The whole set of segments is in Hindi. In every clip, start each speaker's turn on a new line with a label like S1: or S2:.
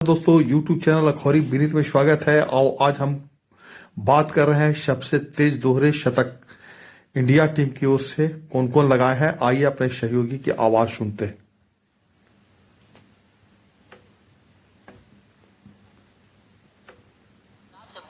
S1: दोस्तों YouTube चैनल अखौरी विनीत में स्वागत है। और आज हम बात कर रहे हैं सबसे तेज दोहरे शतक इंडिया टीम की ओर से कौन कौन लगाए हैं। आइए अपने सहयोगी की आवाज सुनते हैं।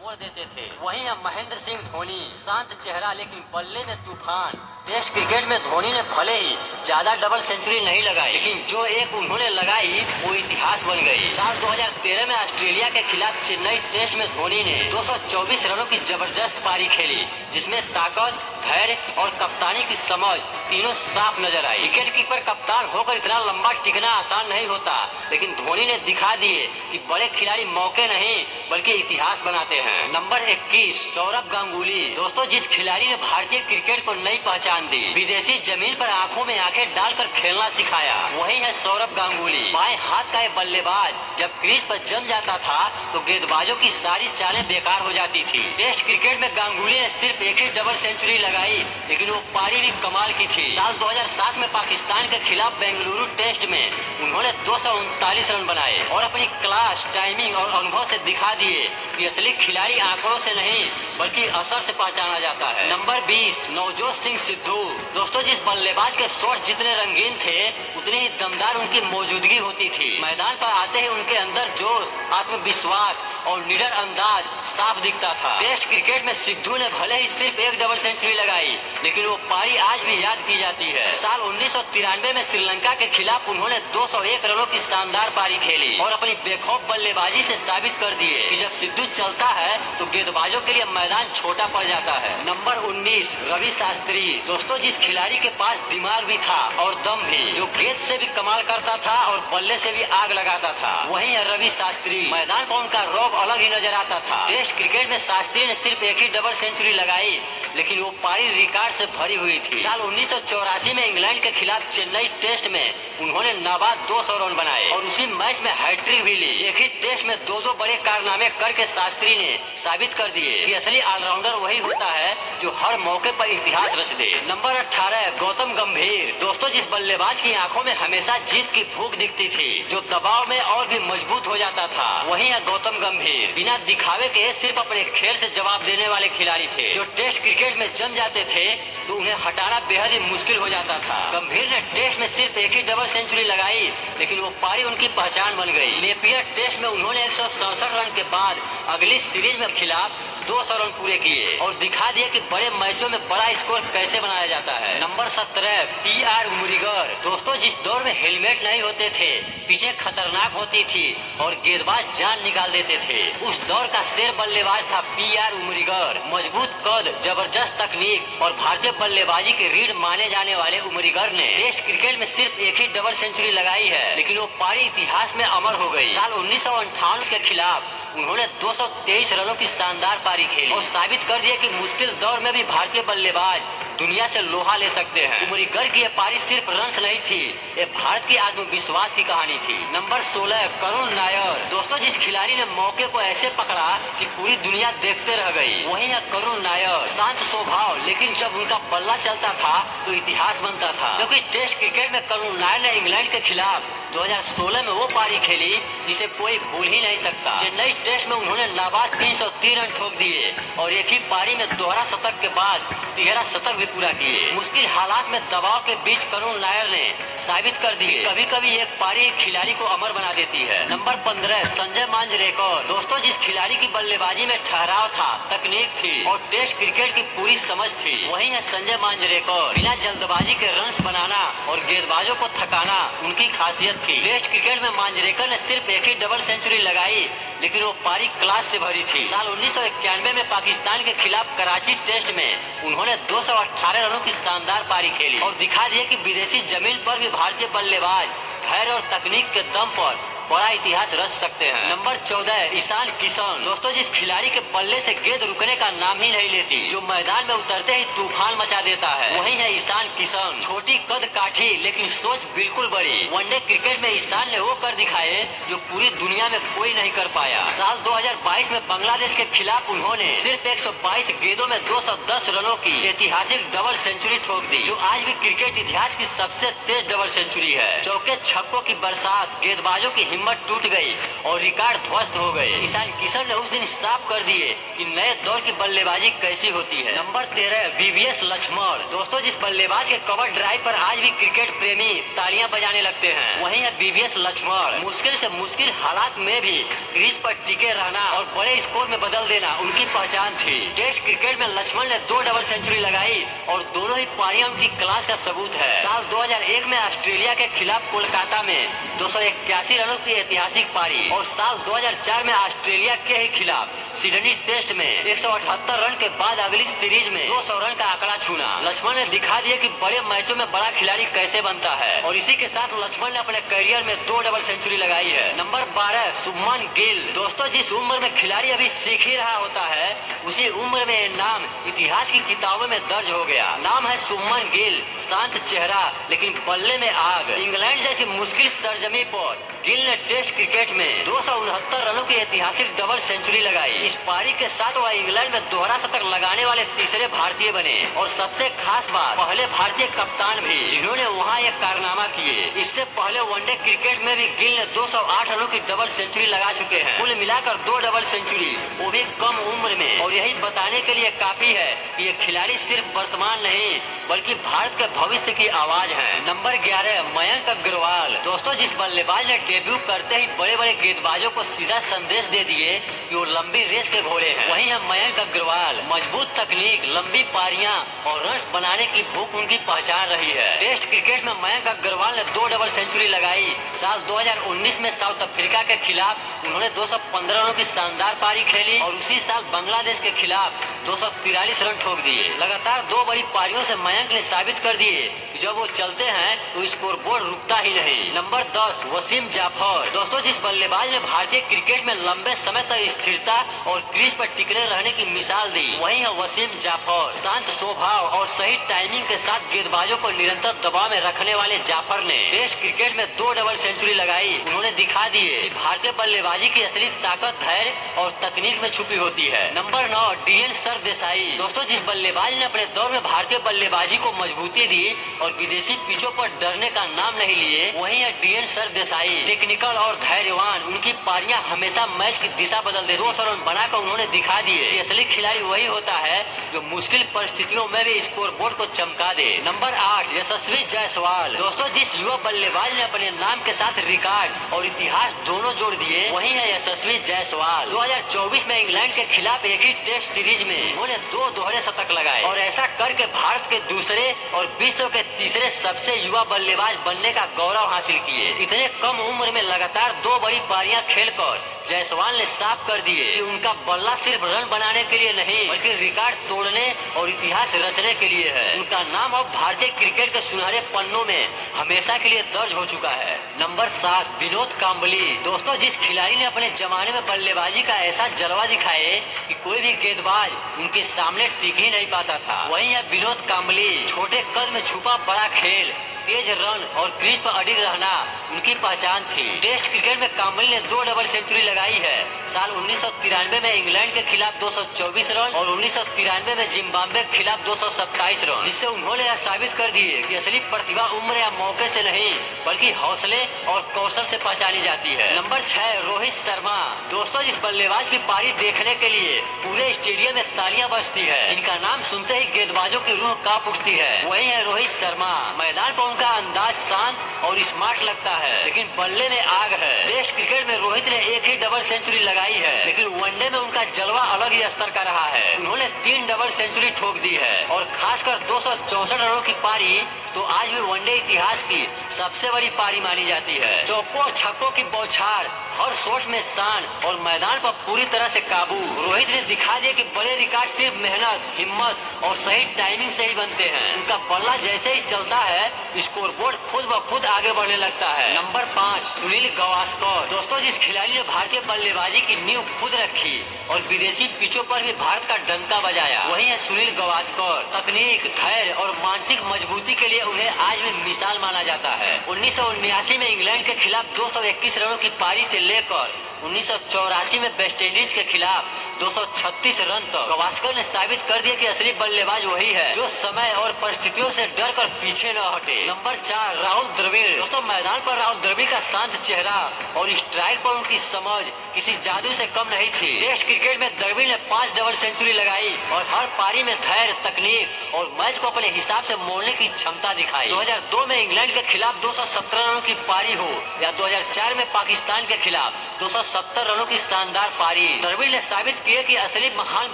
S2: मोड़ देते थे। वहीं अब महेंद्र सिंह धोनी, शांत चेहरा लेकिन बल्ले में तूफान। टेस्ट क्रिकेट में धोनी ने भले ही ज्यादा डबल सेंचुरी नहीं लगाई, लेकिन जो एक उन्होंने लगाई वो इतिहास बन गई। साल 2013 में ऑस्ट्रेलिया के खिलाफ चेन्नई टेस्ट में धोनी ने 224 रनों की जबरदस्त पारी खेली, जिसमें ताकत, धैर्य और कप्तानी की समझ तीनों साफ नजर आई। विकेट कीपर कप्तान होकर इतना लंबा टिकना आसान नहीं होता, लेकिन धोनी ने दिखा दिए कि बड़े खिलाड़ी मौके नहीं बल्कि इतिहास बनाते हैं। नंबर 21 सौरभ गांगुली। दोस्तों, जिस खिलाड़ी ने भारतीय क्रिकेट को नई पहचान दी, विदेशी जमीन पर आंखों में आंखें डालकर खेलना सिखाया, वही है सौरभ गांगुली। बाएं हाथ का ये बल्लेबाज जब क्रीज पर जम जाता था तो गेंदबाजों की सारी चालें बेकार हो जाती थी। टेस्ट क्रिकेट में गांगुली ने सिर्फ एक ही डबल सेंचुरी लगाई, लेकिन वो पारी भी कमाल की थी। साल 2007 में पाकिस्तान के खिलाफ बेंगलुरु टेस्ट में उन्होंने 239 रन बनाए और अपनी क्लास, टाइमिंग और अनुभव से दिखा दिए कि असली खिलाड़ी आंकड़ों से नहीं बल्कि असर से पहचाना जाता है। नंबर 20 नवजोत सिंह सिद्धू। दोस्तों, जिस बल्लेबाज के शॉट जितने रंगीन थे उतनी ही दमदार उनकी मौजूदगी होती थी। मैदान पर आते ही उनके अंदर जोश, आत्मविश्वास और निडर अंदाज साफ दिखता था। टेस्ट क्रिकेट में सिद्धू ने भले ही सिर्फ एक डबल सेंचुरी लगाई, लेकिन वो पारी आज भी याद की जाती है। साल 1993 में श्रीलंका के खिलाफ उन्होंने 201 रनों की शानदार पारी खेली और अपनी बेखौफ बल्लेबाजी से साबित कर दिए कि जब सिद्धू चलता है तो गेंदबाजों के लिए मैदान छोटा पड़ जाता है। नंबर 19 रवि शास्त्री। दोस्तों, जिस खिलाड़ी के पास दिमाग भी था और दम भी, जो गेंद से भी कमाल करता था और बल्ले से भी आग लगाता था, वही है रवि शास्त्री। मैदान पर उनका रौब अलग ही नजर आता था। टेस्ट क्रिकेट में शास्त्री ने सिर्फ एक ही डबल सेंचुरी लगाई, लेकिन वो पारी रिकॉर्ड से भरी हुई थी। साल 1984 में इंग्लैंड के खिलाफ चेन्नई टेस्ट में उन्होंने नाबाद 200 रन बनाए और उसी मैच में हैट्रिक भी ली। एक ही टेस्ट में दो बड़े कारनामे करके शास्त्री ने साबित कर दिए कि असली ऑलराउंडर वही होता है जो हर मौके पर इतिहास रच दे। नंबर 18 गौतम गंभीर। दोस्तों, जिस बल्लेबाज की आंखों में हमेशा जीत की भूख दिखती थी, जो दबाव में और भी मजबूत हो जाता था, वही है गौतम गंभीर। बिना दिखावे के सिर्फ अपने खेल से जवाब देने वाले खिलाड़ी थे, जो टेस्ट क्रिकेट में जम जाते थे तो उन्हें हटाना बेहद ही मुश्किल हो जाता था। गंभीर ने टेस्ट में सिर्फ एक ही डबल सेंचुरी लगाई, लेकिन वो पारी उनकी पहचान बन गई। नेपियर टेस्ट में उन्होंने 167 रन के बाद अगली सीरीज में खिलाफ 200 रन पूरे किए और दिखा दिया कि बड़े मैचों में बड़ा स्कोर कैसे बनाया जाता है। Number 17 PR उमरिगर। दोस्तों, जिस दौर में हेलमेट नहीं होते थे, पीछे खतरनाक होती थी और गेंदबाज जान निकाल देते थे, उस दौर का शेर बल्लेबाज था PR उमरिगर। मजबूत कद, जबरदस्त तकनीक और भारतीय बल्लेबाजी के रीढ़ माने जाने वाले उमरिगर ने टेस्ट क्रिकेट में सिर्फ एक ही डबल सेंचुरी लगाई है, लेकिन वो पारी इतिहास में अमर हो गई। साल 1958 के खिलाफ उन्होंने 223 रनों की शानदार पारी खेली और साबित कर दिया कि मुश्किल दौर में भी भारतीय बल्लेबाज दुनिया से लोहा ले सकते हैं। उमरिगर की ये पारी सिर्फ रन्स नहीं थी, ये भारत की आत्मविश्वास की कहानी थी। नंबर 16 करुण नायर। दोस्तों, जिस खिलाड़ी ने मौके को ऐसे पकड़ा कि पूरी दुनिया देखते रह गई, वही है करुण नायर। शांत स्वभाव, लेकिन जब उनका बल्ला चलता था तो इतिहास बनता था, क्योंकि टेस्ट क्रिकेट में करुण नायर ने इंग्लैंड के खिलाफ 2016 में वो पारी खेली जिसे कोई भूल ही नहीं सकता। चेन्नई टेस्ट में उन्होंने नाबाद 303 रन ठोक दिए और एक ही पारी में दोहरा शतक के बाद 13 शतक भी पूरा किए। मुश्किल हालात में दबाव के बीच करुण नायर ने साबित कर दिए कभी कभी एक पारी एक खिलाड़ी को अमर बना देती है। नंबर 15 संजय मांजरेकर। दोस्तों, जिस खिलाड़ी की बल्लेबाजी में ठहराव था, तकनीक थी और टेस्ट क्रिकेट की पूरी समझ थी, वही है संजय मांजरेकर। बिना जल्दबाजी के रन्स बनाना और गेंदबाजों को थकाना उनकी खासियत थी। टेस्ट क्रिकेट में मांजरेकर ने सिर्फ एक ही डबल सेंचुरी लगाई, लेकिन वो पारी क्लास से भरी थी। साल 1991 में पाकिस्तान के खिलाफ कराची टेस्ट में उन्होंने 218 रनों की शानदार पारी खेली और दिखा दिया कि विदेशी जमीन पर भी भारतीय बल्लेबाज धैर्य और तकनीक के दम पर बड़ा इतिहास रच सकते हैं। नंबर 14 ईशान किशन। दोस्तों, जिस खिलाड़ी के बल्ले से गेंद रुकने का नाम ही नहीं लेती, जो मैदान में उतरते ही तूफान मचा देता है, वही है ईशान किशन। छोटी कद काठी लेकिन सोच बिल्कुल बड़ी। वनडे क्रिकेट में ईशान ने वो कर दिखाए जो पूरी दुनिया में कोई नहीं कर पाया। साल 2022 में बांग्लादेश के खिलाफ उन्होंने सिर्फ 122 गेंदों में 210 रनों की ऐतिहासिक डबल सेंचुरी ठोक दी, जो आज भी क्रिकेट इतिहास की सबसे तेज डबल सेंचुरी है। चौके छक्कों की बरसात, गेंदबाजों की हिम्मत टूट गई और रिकॉर्ड ध्वस्त हो गए। ईशान किशन ने उस दिन साफ कर दिए कि नए दौर की बल्लेबाजी कैसी होती है। Number 13 VVS Laxman. दोस्तों, जिस बल्लेबाज के कवर ड्राइव पर आज भी क्रिकेट प्रेमी तालियां बजाने लगते हैं, वही है वीवीएस लक्ष्मण। मुश्किल से मुश्किल हालात में भी क्रीज पर टिके रहना और बड़े स्कोर में बदल देना उनकी पहचान थी। टेस्ट क्रिकेट में लक्ष्मण ने 2 डबल सेंचुरी लगाई और दोनों ही पारियां उनकी क्लास का सबूत है। साल 2001 में ऑस्ट्रेलिया के खिलाफ कोलकाता में 281 रनों की ऐतिहासिक पारी और साल 2004 में ऑस्ट्रेलिया के ही खिलाफ सिडनी टेस्ट में 178 रन के बाद अगली सीरीज में 200 रन का आंकड़ा छूना। लक्ष्मण ने दिखा दिया कि बड़े मैचों में बड़ा खिलाड़ी कैसे बनता है और इसी के साथ लक्ष्मण ने अपने करियर में 2 डबल सेंचुरी लगाई है। नंबर 12 शुभमन गिल। दोस्तों, जिस उम्र में खिलाड़ी अभी सीख ही रहा होता है, उसी उम्र में ये नाम इतिहास की किताबों में दर्ज हो गया। नाम है शुभमन गिल। शांत चेहरा लेकिन बल्ले में आग। इंग्लैंड जैसी मुश्किल सरजमी पर गिल ने टेस्ट क्रिकेट में 269 रनों की ऐतिहासिक डबल सेंचुरी लगाई। इस पारी के साथ वह इंग्लैंड में दोहरा शतक लगाने वाले तीसरे भारतीय बने और सबसे खास बात, पहले भारतीय कप्तान भी जिन्होंने वहां एक कारनामा किए। इससे पहले वनडे क्रिकेट में भी गिल ने 208 रनों की डबल सेंचुरी लगा चुके हैं। कुल मिलाकर 2 डबल सेंचुरी, वो भी कम उम्र में। और यही बताने के लिए काफी है कि ये खिलाड़ी सिर्फ वर्तमान नहीं बल्कि भारत के भविष्य की आवाज है। नंबर 11 मयंक अग्रवाल। दोस्तों, जिस बल्लेबाज ने डेब्यू करते ही बड़े बड़े गेंदबाजों को सीधा संदेश दे दिए कि वो लंबी रेस के घोड़े हैं, वही है मयंक अग्रवाल। मजबूत तकनीक, लंबी पारियां और रन्स बनाने की भूख उनकी पहचान रही है। टेस्ट क्रिकेट में मयंक अग्रवाल ने 2 डबल सेंचुरी लगाई। साल 2019 में साउथ अफ्रीका के खिलाफ उन्होंने 215 रनों की शानदार पारी खेली और उसी साल बांग्लादेश के खिलाफ 243 रन ठोक दिए। लगातार 2 बड़ी पारियों से मयंक ने साबित कर दिए कि जब वो चलते हैं तो स्कोरबोर्ड रुकता ही नहीं। नंबर 10 वसीम जाफर। दोस्तों, जिस बल्लेबाज ने भारतीय क्रिकेट में लंबे समय तक स्थिरता और क्रीज पर टिकने रहने की मिसाल दी, वही है वसीम जाफर। शांत स्वभाव और सही टाइमिंग के साथ गेंदबाजों को निरंतर दबाव में रखने वाले जाफर ने टेस्ट क्रिकेट में 2 डबल सेंचुरी लगाई। उन्होंने दिखा दिए कि भारतीय बल्लेबाजी की असली ताकत धैर्य और तकनीक में छुपी होती है। Number 9 DN Sardesai. दोस्तों, जिस बल्लेबाज ने अपने दौर में भारतीय बल्लेबाजी को मजबूती दी और विदेशी पिचों पर डरने का नाम नहीं लिए, वही है डीएन सरदेसाई। टेक्निकल और धैर्यवान, उनकी पारियां हमेशा मैच की दिशा बदल देती। 200 रन बनाकर उन्होंने दिखा दिए कि असली खिलाड़ी वही होता है जो मुश्किल परिस्थितियों में भी स्कोरबोर्ड को चमका दे। नंबर 8 यशस्वी जायसवाल। दोस्तों, जिस युवा बल्लेबाज ने अपने नाम के साथ रिकॉर्ड और इतिहास दोनों जोड़ दिए, वही है यशस्वी जायसवाल। 2024 में इंग्लैंड के खिलाफ एक ही टेस्ट सीरीज में उन्होंने 2 दोहरे शतक लगाए और ऐसा करके भारत के दूसरे और विश्व के तीसरे सबसे युवा बल्लेबाज बनने का गौरव हासिल किए। इतने कम उम्र में लगातार 2 बड़ी पारियां खेलकर जायसवाल ने साफ कर दिए कि उनका बल्ला सिर्फ रन बनाने के लिए नहीं बल्कि रिकॉर्ड तोड़ने और इतिहास रचने के लिए है। उनका नाम अब भारतीय क्रिकेट के सुनहरे पन्नों में हमेशा के लिए दर्ज हो चुका है। नंबर 7 विनोद कांबली। दोस्तों, जिस खिलाड़ी ने अपने जमाने में बल्लेबाजी का ऐसा जलवा दिखाए कि कोई भी गेंदबाज उनके सामने टिक ही नहीं पाता था, वही है विनोद कांबली। छोटे कद में छुपा बड़ा खेल, तेज रन और क्रीज पर अडिग रहना उनकी पहचान थी। टेस्ट क्रिकेट में कांबली ने 2 डबल सेंचुरी लगाई है। साल 1993 में इंग्लैंड के खिलाफ 224 रन और 1993 में जिम्बाब्वे के खिलाफ 227 रन, जिससे उन्होंने यह साबित कर दिए कि असली प्रतिभा उम्र या मौके से नहीं बल्कि हौसले और कौशल से पहचानी जाती है। नंबर 6 रोहित शर्मा। दोस्तों, जिस बल्लेबाज की पारी देखने के लिए पूरे स्टेडियम में तालियां बजती है, जिनका नाम सुनते ही गेंदबाजों की रूह कांप उठती है, वही है रोहित शर्मा। मैदान पर उनका अंदाज शांत और स्मार्ट लगता है लेकिन बल्ले में आग है। टेस्ट क्रिकेट में रोहित ने एक ही डबल सेंचुरी लगाई है लेकिन वनडे में उनका जलवा अलग ही स्तर का रहा है। उन्होंने 3 डबल सेंचुरी ठोक दी है और खासकर 264 रनों की पारी तो आज भी वनडे इतिहास की सबसे बड़ी पारी मानी जाती है। चौकों और छक्कों की बौछार, हर शॉट में शान और मैदान पर पूरी तरह से काबू। रोहित ने दिखा दिया कि बड़े रिकॉर्ड सिर्फ मेहनत, हिम्मत और सही टाइमिंग से ही बनते हैं। उनका बल्ला जैसे ही चलता है स्कोरबोर्ड खुद ब खुद आगे बढ़ने लगता है। नंबर 5 सुनील गावस्कर। दोस्तों, जिस खिलाड़ी ने भारतीय बल्लेबाजी की नींव खुद रखी और विदेशी पिचों पर भी भारत का डंका बजाया, वही है सुनील गावस्कर। तकनीक, धैर्य और मानसिक मजबूती के लिए उन्हें आज भी मिसाल माना जाता है। 1979 में इंग्लैंड के खिलाफ 221 रनों की पारी से लेकर 1984 में वेस्टइंडीज के खिलाफ 236 रन तक गावस्कर ने साबित कर दिया कि असली बल्लेबाज वही है जो समय और परिस्थितियों से डर कर पीछे न हटे। नंबर 4 राहुल द्रविड़। दोस्तों, मैदान पर राहुल द्रविड़ का शांत चेहरा और स्ट्राइक पर उनकी समझ किसी जादू से कम नहीं थी। टेस्ट क्रिकेट में द्रविड़ ने 5 डबल सेंचुरी लगाई और हर पारी में धैर्य, तकनीक और मैच को अपने हिसाब से मोड़ने की क्षमता दिखाई। 2002 में इंग्लैंड के खिलाफ 217 रनों की पारी हो या 2004 में पाकिस्तान के खिलाफ 270 रनों की शानदार पारी, द्रविड़ ने साबित किया कि असली महान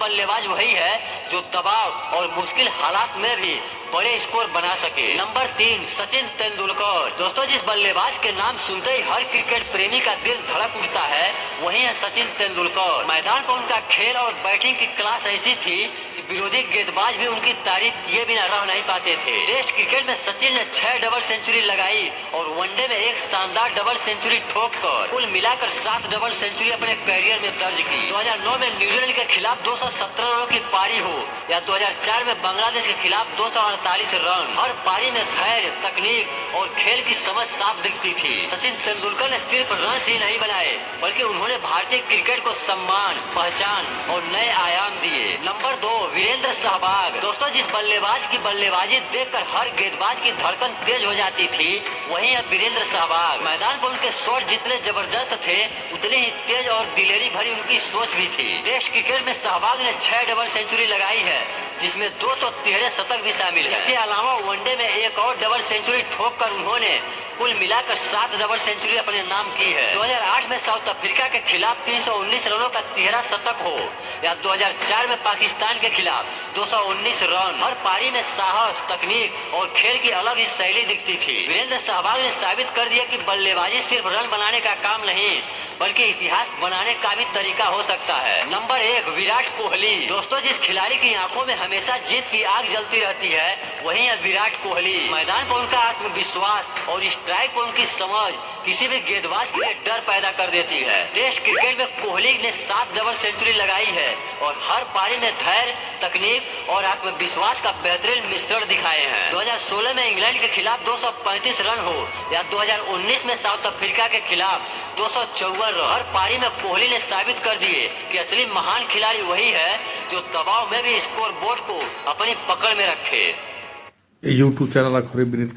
S2: बल्लेबाज वही है जो दबाव और मुश्किल हालात में भी बड़े स्कोर बना सके। नंबर 3 सचिन तेंदुलकर। दोस्तों, जिस बल्लेबाज के नाम सुनते ही हर क्रिकेट प्रेमी का दिल धड़क उठता है वही है सचिन तेंदुलकर। मैदान पर उनका खेल और बैटिंग की क्लास ऐसी थी कि विरोधी गेंदबाज भी उनकी तारीफ किए बिना रह नहीं पाते थे। टेस्ट क्रिकेट में सचिन ने 6 डबल सेंचुरी लगाई और वनडे में एक शानदार डबल सेंचुरी ठोककर कुल मिलाकर 7 डबल सेंचुरी अपने कैरियर में दर्ज की। 2009 में न्यूजीलैंड के खिलाफ 217 रनों की पारी हो या 2004 में बांग्लादेश के खिलाफ 248 रन, हर पारी में धैर्य, तकनीक और खेल की समझ साफ दिखती थी। सचिन तेंदुलकर ने सिर्फ रन ही नहीं बनाए बल्कि उन्होंने भारतीय क्रिकेट को सम्मान, पहचान और नए आयाम दिए। नंबर 2 वीरेंद्र सहवाग। दोस्तों, जिस बल्लेबाज की बल्लेबाजी देखकर हर गेंदबाज की धड़कन तेज हो जाती थी वही है वीरेंद्र सहवाग। मैदान पर उनके शॉट जितने जबरदस्त थे उतनी ही तेज और दिलेरी भरी उनकी सोच भी थी। टेस्ट क्रिकेट में सहवाग ने 6 डबल सेंचुरी लगाई है जिसमें 2 तो तिहरे शतक भी शामिल है। इसके अलावा वनडे में एक और डबल सेंचुरी ठोककर उन्होंने कुल मिलाकर 7 डबल सेंचुरी अपने नाम की है। 2008 में साउथ अफ्रीका के खिलाफ 319 रनों का तिहरा शतक हो या 2004 में पाकिस्तान के खिलाफ 219 रन, हर पारी में साहस, तकनीक और खेल की अलग ही शैली दिखती थी। वीरेंद्र सहवाग ने साबित कर दिया कि बल्लेबाजी सिर्फ रन बनाने का काम नहीं बल्कि इतिहास बनाने का भी तरीका हो सकता है। नंबर 1 विराट कोहली। दोस्तों, जिस खिलाड़ी की आंखों में हमेशा जीत की आग जलती रहती है वही है विराट कोहली। मैदान पर उनका आत्मविश्वास और स्ट्राइक पर उनकी समझ किसी भी गेंदबाज के लिए डर पैदा कर देती है। टेस्ट क्रिकेट में कोहली ने 7 डबल सेंचुरी लगाई है और हर पारी में धैर्य, तकनीक और आत्मविश्वास का बेहतरीन मिश्रण दिखाए हैं। 2016 में इंग्लैंड के खिलाफ 235 रन हो या 2019 में साउथ अफ्रीका के खिलाफ 254 रन, हर पारी में कोहली ने साबित कर दिए कि असली महान खिलाड़ी वही है जो दबाव में भी स्कोर बोर्ड को अपनी पकड़ में रखे।
S1: YouTube चॅनलला खरे विनीत